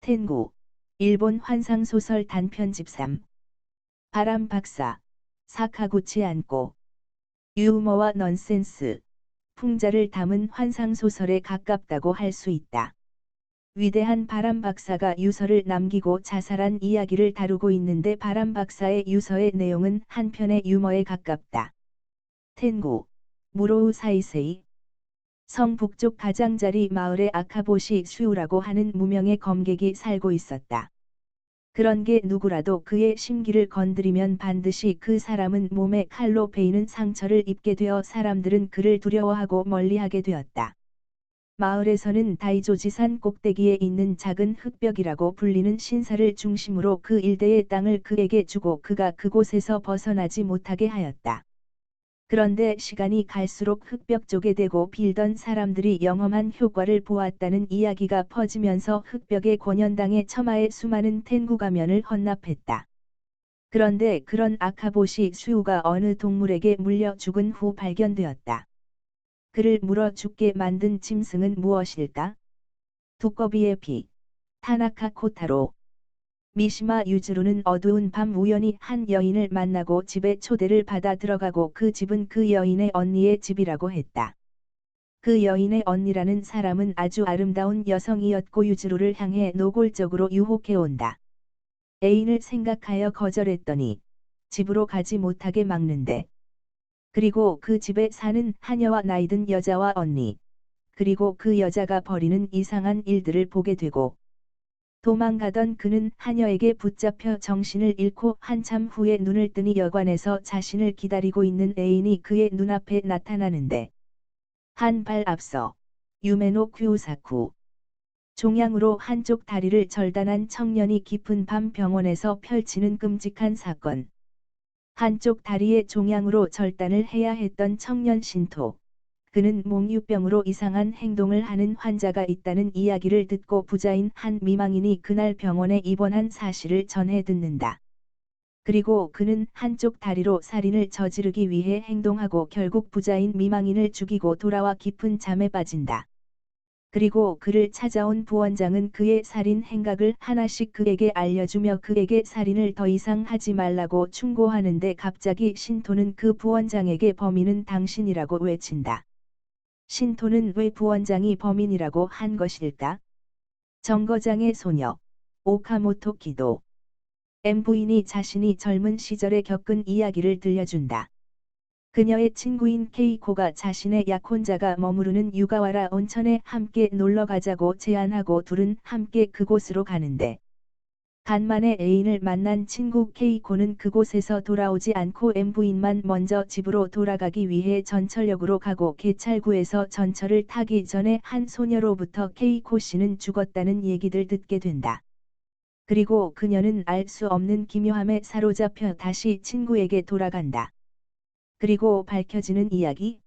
텐구. 일본 환상소설 단편집 3. 바람 박사. 사카구치 안고. 유머와 넌센스, 풍자를 담은 환상소설에 가깝다고 할 수 있다. 위대한 바람 박사가 유서를 남기고 자살한 이야기를 다루고 있는데 바람 박사의 유서의 내용은 한편의 유머에 가깝다. 텐구. 무로우 사이세이. 성 북쪽 가장자리 마을에 아카보시 슈우라고 하는 무명의 검객이 살고 있었다. 그런 게 누구라도 그의 심기를 건드리면 반드시 그 사람은 몸에 칼로 베이는 상처를 입게 되어 사람들은 그를 두려워하고 멀리하게 되었다. 마을에서는 다이조지산 꼭대기에 있는 작은 흙벽이라고 불리는 신사를 중심으로 그 일대의 땅을 그에게 주고 그가 그곳에서 벗어나지 못하게 하였다. 그런데 시간이 갈수록 흙벽 쪽에 대고 빌던 사람들이 영험한 효과를 보았다는 이야기가 퍼지면서 흙벽의 권연당의 처마에 수많은 텐구 가면을 헌납했다. 그런데 그런 아카보시 슈우가 어느 동물에게 물려 죽은 후 발견되었다. 그를 물어 죽게 만든 짐승은 무엇일까? 두꺼비의 피. 타나카 코타로. 미시마 유즈루는 어두운 밤 우연히 한 여인을 만나고 집에 초대를 받아 들어가고 그 집은 그 여인의 언니의 집이라고 했다. 그 여인의 언니라는 사람은 아주 아름다운 여성이었고 유즈루를 향해 노골적으로 유혹해온다. 애인을 생각하여 거절했더니 집으로 가지 못하게 막는데. 그리고 그 집에 사는 하녀와 나이든 여자와 언니, 그리고 그 여자가 벌이는 이상한 일들을 보게 되고, 도망가던 그는 하녀에게 붙잡혀 정신을 잃고 한참 후에 눈을 뜨니 여관에서 자신을 기다리고 있는 애인이 그의 눈앞에 나타나는데, 한 발 앞서 유메노 큐사쿠. 종양으로 한쪽 다리를 절단한 청년이 깊은 밤 병원에서 펼치는 끔찍한 사건. 한쪽 다리에 종양으로 절단을 해야 했던 청년 신토. 그는 몽유병으로 이상한 행동을 하는 환자가 있다는 이야기를 듣고 부자인 한 미망인이 그날 병원에 입원한 사실을 전해 듣는다. 그리고 그는 한쪽 다리로 살인을 저지르기 위해 행동하고 결국 부자인 미망인을 죽이고 돌아와 깊은 잠에 빠진다. 그리고 그를 찾아온 부원장은 그의 살인 행각을 하나씩 그에게 알려주며 그에게 살인을 더 이상 하지 말라고 충고하는데 갑자기 신토는 그 부원장에게 범인은 당신이라고 외친다. 신토는 왜 부원장이 범인이라고 한 것일까? 정거장의 소녀, 오카모토 기도. 부인이 자신이 젊은 시절에 겪은 이야기를 들려준다. 그녀의 친구인 케이코가 자신의 약혼자가 머무르는 유가와라 온천에 함께 놀러 가자고 제안하고 둘은 함께 그곳으로 가는데, 간만에 애인을 만난 친구 케이코는 그곳에서 돌아오지 않고 부인만 먼저 집으로 돌아가기 위해 전철역으로 가고 개찰구에서 전철을 타기 전에 한 소녀로부터 케이코 씨는 죽었다는 얘기들 듣게 된다. 그리고 그녀는 알 수 없는 기묘함에 사로잡혀 다시 친구에게 돌아간다. 그리고 밝혀지는 이야기.